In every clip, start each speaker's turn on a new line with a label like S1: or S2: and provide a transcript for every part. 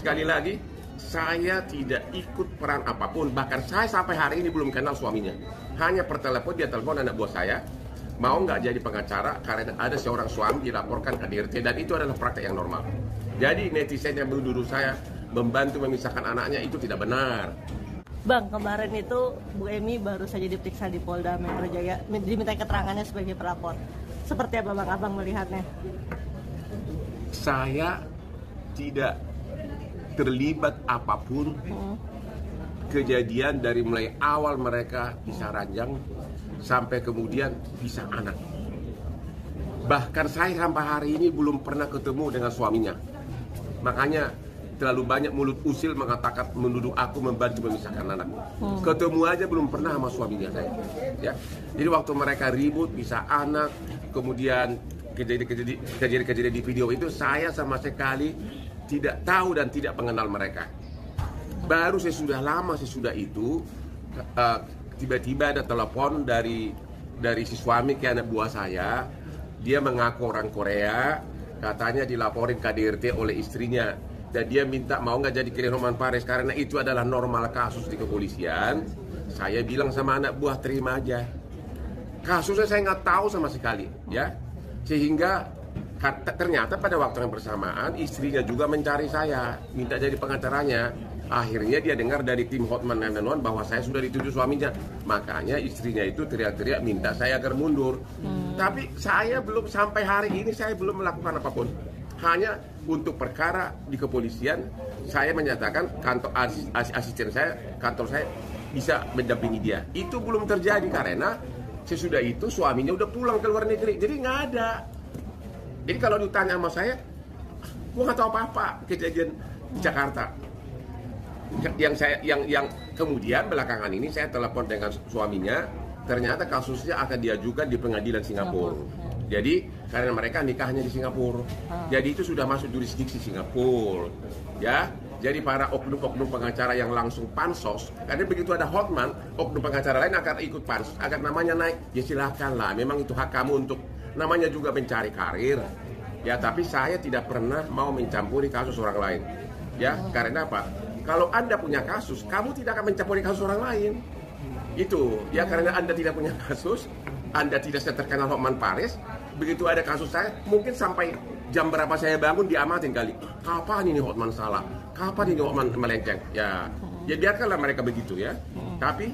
S1: Sekali lagi, saya tidak ikut peran apapun. Bahkan saya sampai hari ini belum kenal suaminya. Hanya per telepon, dia telepon anak buah saya, mau nggak jadi pengacara karena ada seorang suami dilaporkan ke DRT, dan itu adalah praktek yang normal. Jadi netizen yang menuduh saya membantu memisahkan anaknya itu tidak benar.
S2: Bang, kemarin itu Bu Emi baru saja diperiksa di Polda Metro Jaya, diminta keterangannya sebagai pelapor. Seperti apa Bang Abang melihatnya?
S1: Saya tidak terlibat apapun kejadian dari mulai awal mereka bisa ranjang sampai kemudian bisa anak. Bahkan saya sampai hari ini belum pernah ketemu dengan suaminya. Makanya terlalu banyak mulut usil mengatakan menuduh aku membantu memisahkan anak. Ketemu aja belum pernah sama suaminya saya. Ya. Jadi waktu mereka ribut bisa anak, kemudian kejadian di video itu saya sama sekali tidak tahu dan tidak mengenal mereka. Baru sesudah itu tiba-tiba ada telepon dari si suami ke anak buah saya. Dia mengaku orang Korea, katanya dilaporin KDRT oleh istrinya, dan dia minta mau nggak jadi klien Hotman Paris karena itu adalah normal kasus di kepolisian. Saya bilang sama anak buah, terima aja. Kasusnya saya nggak tahu sama sekali, ya. Sehingga ternyata pada waktu yang bersamaan istrinya juga mencari saya, minta jadi pengacaranya. Akhirnya dia dengar dari tim Hotman 911 bahwa saya sudah dituju suaminya. Makanya istrinya itu teriak-teriak minta saya agar mundur. Tapi saya belum sampai hari ini saya belum melakukan apapun. Hanya untuk perkara di kepolisian saya menyatakan kantor asisten saya, kantor saya bisa mendampingi dia. Itu belum terjadi karena sesudah itu suaminya udah pulang ke luar negeri. Jadi nggak ada. Jadi kalau ditanya sama saya, gua nggak tahu apa-apa kejadian di Jakarta. Yang kemudian belakangan ini saya telepon dengan suaminya, ternyata kasusnya akan diajukan di pengadilan Singapura. Jadi karena mereka nikahnya di Singapura, jadi itu sudah masuk jurisdiksi Singapura, ya. Jadi para oknum-oknum pengacara yang langsung pansos, karena begitu ada Hotman, oknum pengacara lain akan ikut pansos agar namanya naik. Ya silahkan lah, memang itu hak kamu untuk namanya juga mencari karir, ya. Tapi saya tidak pernah mau mencampuri kasus orang lain, ya. Karena apa? Kalau Anda punya kasus, kamu tidak akan mencampuri kasus orang lain. Itu, ya karena Anda tidak punya kasus, Anda tidak terkenal Hotman Paris. Begitu ada kasus saya, mungkin sampai jam berapa saya bangun diamatin kali. Kapan ini Hotman salah? Kapan ini Hotman melenceng? Ya biarkanlah mereka begitu ya. Tapi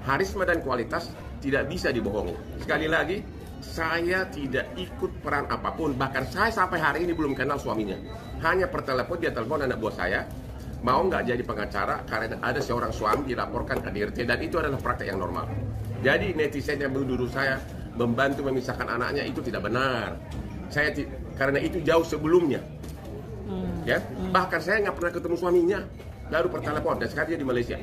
S1: harisma dan kualitas tidak bisa dibohongi. Sekali lagi, saya tidak ikut peran apapun. Bahkan saya sampai hari ini belum kenal suaminya. Hanya per telepon, dia telepon anak buah saya, mau nggak jadi pengacara karena ada seorang suami dilaporkan ke DRT, dan itu adalah praktek yang normal. Jadi netizen yang menuduh saya membantu memisahkan anaknya itu tidak benar. Karena itu jauh sebelumnya, ya. Bahkan saya nggak pernah ketemu suaminya, baru per telepon, dan sekarang dia di Malaysia.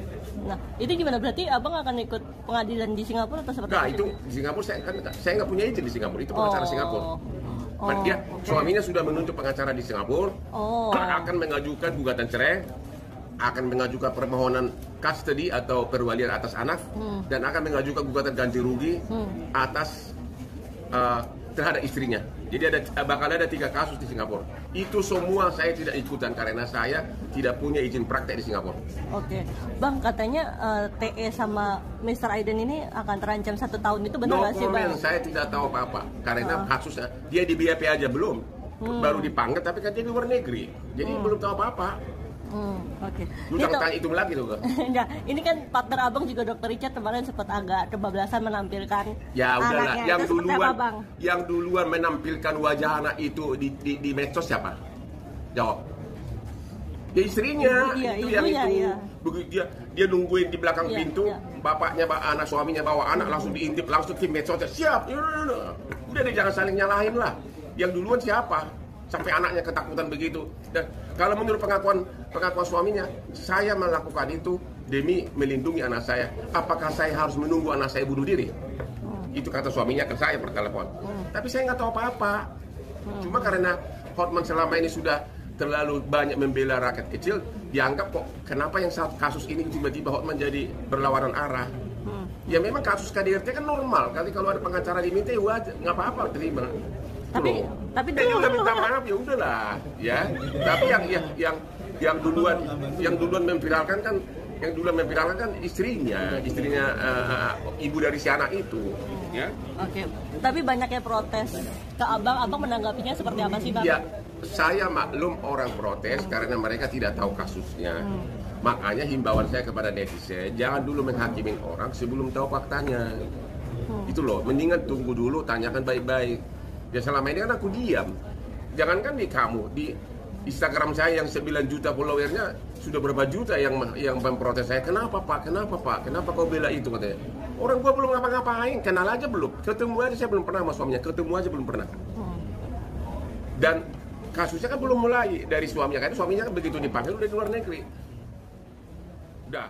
S2: Nah, itu gimana? Berarti abang akan ikut pengadilan di Singapura atau seperti apa?
S1: Nah, itu di Singapura saya nggak punya izin di Singapura, itu pengacara Singapura. Dia suaminya sudah menunjuk pengacara di Singapura, akan mengajukan gugatan cerai, akan mengajukan permohonan custody atau perwalian atas anak, dan akan mengajukan gugatan ganti rugi atas terhadap istrinya. Jadi bakal ada 3 kasus di Singapura. Itu semua saya tidak ikutan karena saya tidak punya izin praktek di Singapura.
S2: Oke, Bang, katanya TE sama Mr. Aiden ini akan terancam 1 tahun, itu benar nggak sih Bang?
S1: Saya tidak tahu apa-apa karena kasusnya dia di BAP aja belum, baru dipanggil, tapi kan dia di luar negeri, jadi belum tahu apa-apa.
S2: Oke.
S1: Lu jangan tanya itu lagi tuh.
S2: Enggak, ini kan partner abang juga Dokter Richard kemarin sempat agak kebablasan menampilkan
S1: ya udahlah,
S2: anaknya.
S1: yang duluan menampilkan wajah anak itu di medsos siapa? Jawab. Ya istrinya, begitu dia nungguin di belakang pintu, bapaknya anak suaminya bawa anak langsung diintip, langsung tim medsos siap. Udah deh, jangan saling nyalahin lah. Yang duluan siapa? Sampai anaknya ketakutan begitu. Dan kalau menurut pengakuan suaminya, saya melakukan itu demi melindungi anak saya. Apakah saya harus menunggu anak saya bunuh diri? Itu kata suaminya ke saya per telepon. Tapi saya nggak tahu apa-apa. Cuma karena Hotman selama ini sudah terlalu banyak membela rakyat kecil, dianggap kok kenapa yang saat kasus ini tiba-tiba Hotman jadi berlawanan arah. Ya memang kasus KDRT kan normal. Kali kalau ada pengacara diminta, wajar, nggak apa-apa, terima.
S2: Tapi
S1: dia juga minta maaf, ya udahlah, ya. Tapi yang duluan memviralkan kan istrinya ibu dari si anak itu, ya.
S2: Oke. Tapi banyaknya protes ke abang menanggapinya seperti apa sih, Bang?
S1: Ya, saya maklum orang protes karena mereka tidak tahu kasusnya. Makanya himbauan saya kepada netizen, jangan dulu menghakimin orang sebelum tahu faktanya. Itu loh, mendingan tunggu dulu, tanyakan baik-baik. Ya selama ini kan aku diam. Jangankan di kamu, di Instagram saya yang 9 juta followernya sudah berapa juta yang memprotes saya. Kenapa pak? Kenapa kau bela itu katanya? Orang gua belum ngapa-ngapain, kenal aja belum. Ketemu aja saya belum pernah sama suaminya, ketemu aja belum pernah. Dan kasusnya kan belum mulai dari suaminya, kan suaminya kan begitu dipanggil udah di luar negeri. Udah.